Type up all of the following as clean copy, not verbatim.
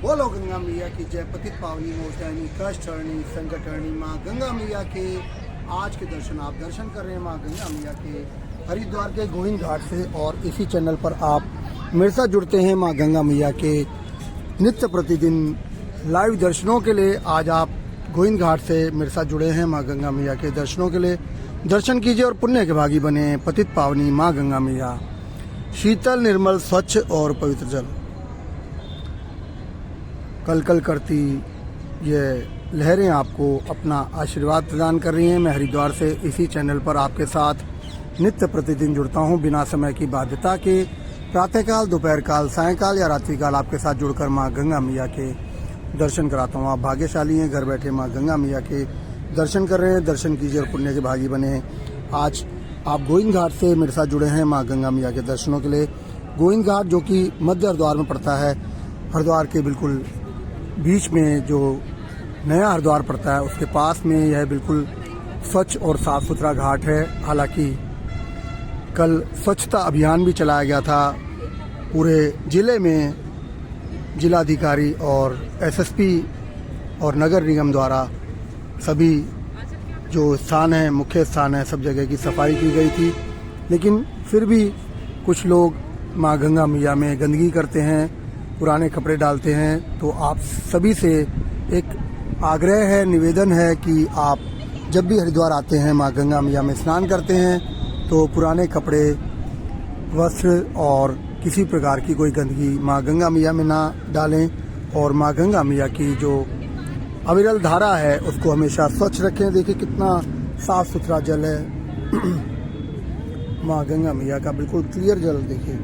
बोलो गंगा मैया की जय। पतित पावनी मोचैनी कष्ट हरणी संकट हरणी माँ गंगा मैया के आज के दर्शन आप दर्शन कर रहे हैं माँ गंगा मैया के हरिद्वार के गोविंद घाट से। और इसी चैनल पर आप मेरे साथ जुड़ते हैं माँ गंगा मैया के नित्य प्रतिदिन लाइव दर्शनों के लिए। आज आप गोविंद घाट से मेरे साथ जुड़े हैं माँ गंगा मैया के दर्शनों के लिए। दर्शन कीजिए और पुण्य के भागी बने। पतित पावनी माँ गंगा मैया, शीतल निर्मल स्वच्छ और पवित्र जल, कल कल करती ये लहरें आपको अपना आशीर्वाद प्रदान कर रही हैं। मैं हरिद्वार से इसी चैनल पर आपके साथ नित्य प्रतिदिन जुड़ता हूं बिना समय की बाध्यता के। प्रातःकाल, दोपहर काल, सायंकाल या रात्रिकाल आपके साथ जुड़कर माँ गंगा मैया के दर्शन कराता हूं। आप भाग्यशाली हैं, घर बैठे माँ गंगा मैया के दर्शन कर रहे हैं। दर्शन कीजिए और पुण्य के भागी बने। आज आप गोविंद घाट से मेरे साथ जुड़े हैं माँ गंगा मैया के दर्शनों के लिए। गोविंद घाट जो कि मध्य हरिद्वार में पड़ता है, हरिद्वार के बिल्कुल बीच में जो नया हरिद्वार पड़ता है उसके पास में यह बिल्कुल स्वच्छ और साफ सुथरा घाट है। हालांकि कल स्वच्छता अभियान भी चलाया गया था पूरे जिले में। जिलाधिकारी और एसएसपी और नगर निगम द्वारा सभी जो स्थान हैं, मुख्य स्थान है, सब जगह की सफाई की गई थी। लेकिन फिर भी कुछ लोग माँ गंगा मैया में गंदगी करते हैं, पुराने कपड़े डालते हैं। तो आप सभी से एक आग्रह है, निवेदन है कि आप जब भी हरिद्वार आते हैं, माँ गंगा मैया में स्नान करते हैं, तो पुराने कपड़े, वस्त्र और किसी प्रकार की कोई गंदगी माँ गंगा मैया में ना डालें। और माँ गंगा मैया की जो अविरल धारा है उसको हमेशा स्वच्छ रखें। देखिए कितना साफ सुथरा जल है माँ गंगा मैया का, बिल्कुल क्लियर जल। देखिए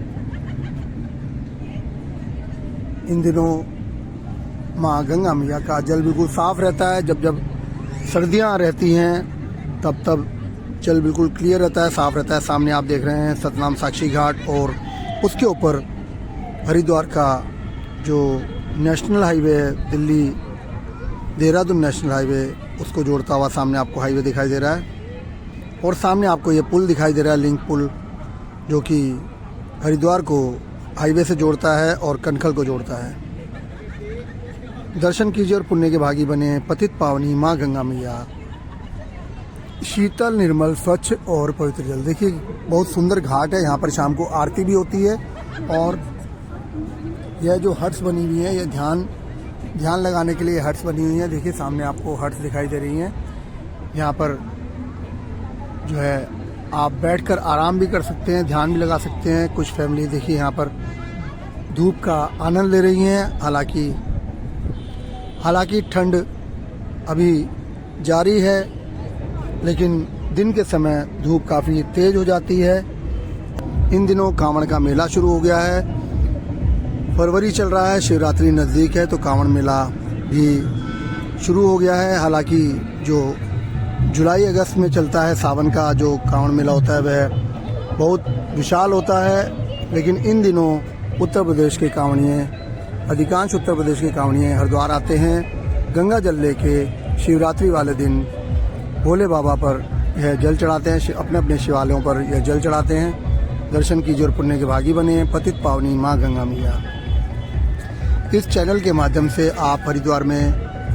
इन दिनों माँ गंगा मैया का जल बिल्कुल साफ रहता है। जब जब सर्दियाँ रहती हैं तब जल बिल्कुल क्लियर रहता है, साफ रहता है। सामने आप देख रहे हैं सतनाम साक्षी घाट और उसके ऊपर हरिद्वार का जो नेशनल हाईवे है, दिल्ली देहरादून नेशनल हाईवे, उसको जोड़ता हुआ सामने आपको हाईवे दिखाई दे रहा है। और सामने आपको ये पुल दिखाई दे रहा है, लिंक पुल, जो कि हरिद्वार को हाईवे से जोड़ता है और कनखल को जोड़ता है। दर्शन कीजिए और पुण्य के भागी बने। पतित पावनी माँ गंगा मैया, शीतल निर्मल स्वच्छ और पवित्र जल। देखिए बहुत सुंदर घाट है। यहाँ पर शाम को आरती भी होती है। और यह जो हट्स बनी हुई है, यह ध्यान लगाने के लिए हट्स बनी हुई है। देखिए सामने आपको हट्स दिखाई दे रही हैं। यहाँ पर जो है आप बैठकर आराम भी कर सकते हैं, ध्यान भी लगा सकते हैं। कुछ फैमिली देखिए यहाँ पर धूप का आनंद ले रही हैं। हालांकि ठंड अभी जारी है, लेकिन दिन के समय धूप काफ़ी तेज हो जाती है। इन दिनों कांवड़ का मेला शुरू हो गया है। फरवरी चल रहा है, शिवरात्रि नज़दीक है, तो कांवड़ मेला भी शुरू हो गया है। हालांकि जो जुलाई अगस्त में चलता है सावन का जो कांवड़ मेला होता है वह बहुत विशाल होता है। लेकिन इन दिनों उत्तर प्रदेश के कांवड़िए, अधिकांश उत्तर प्रदेश के कांवड़िए हरिद्वार आते हैं गंगा जल लेके। शिवरात्रि वाले दिन भोले बाबा पर यह जल चढ़ाते हैं, अपने अपने शिवालयों पर यह जल चढ़ाते हैं। दर्शन कीजिए और पुण्य के भागी बने। पतित पावनी माँ गंगा मैया। इस चैनल के माध्यम से आप हरिद्वार में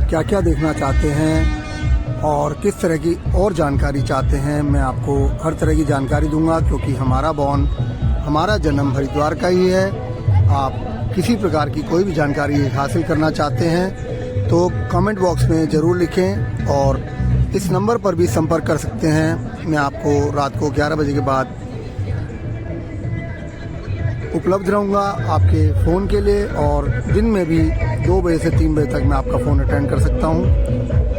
क्या क्या देखना चाहते हैं और किस तरह की और जानकारी चाहते हैं, मैं आपको हर तरह की जानकारी दूंगा, क्योंकि हमारा जन्म हरिद्वार का ही है। आप किसी प्रकार की कोई भी जानकारी हासिल करना चाहते हैं तो कमेंट बॉक्स में ज़रूर लिखें। और इस नंबर पर भी संपर्क कर सकते हैं। मैं आपको रात को 11 बजे के बाद उपलब्ध रहूँगा आपके फ़ोन के लिए। और दिन में भी 2 बजे से 3 बजे तक मैं आपका फ़ोन अटेंड कर सकता हूँ।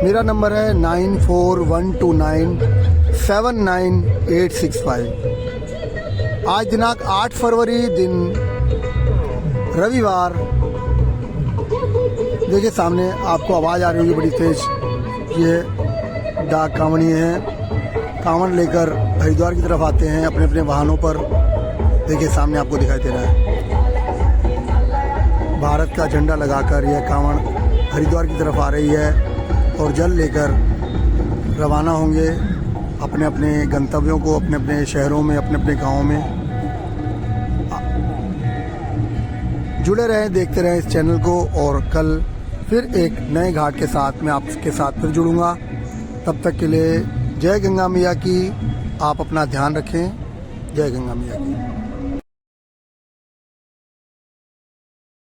मेरा नंबर है 9412979865। आज दिनांक 8 फरवरी, दिन रविवार। देखिए सामने आपको आवाज़ आ रही होगी बड़ी तेज। ये डाक कांवड़िए हैं, कांवड़ लेकर हरिद्वार की तरफ आते हैं अपने अपने वाहनों पर। देखिए सामने आपको दिखाई दे रहा है भारत का झंडा लगाकर यह कांवड़ हरिद्वार की तरफ आ रही है और जल लेकर रवाना होंगे अपने अपने गंतव्यों को, अपने अपने शहरों में, अपने अपने गाँवों में। जुड़े रहें, देखते रहें इस चैनल को, और कल फिर एक नए घाट के साथ मैं आपके साथ फिर जुड़ूंगा। तब तक के लिए जय गंगा मैया की। आप अपना ध्यान रखें। जय गंगा मैया की।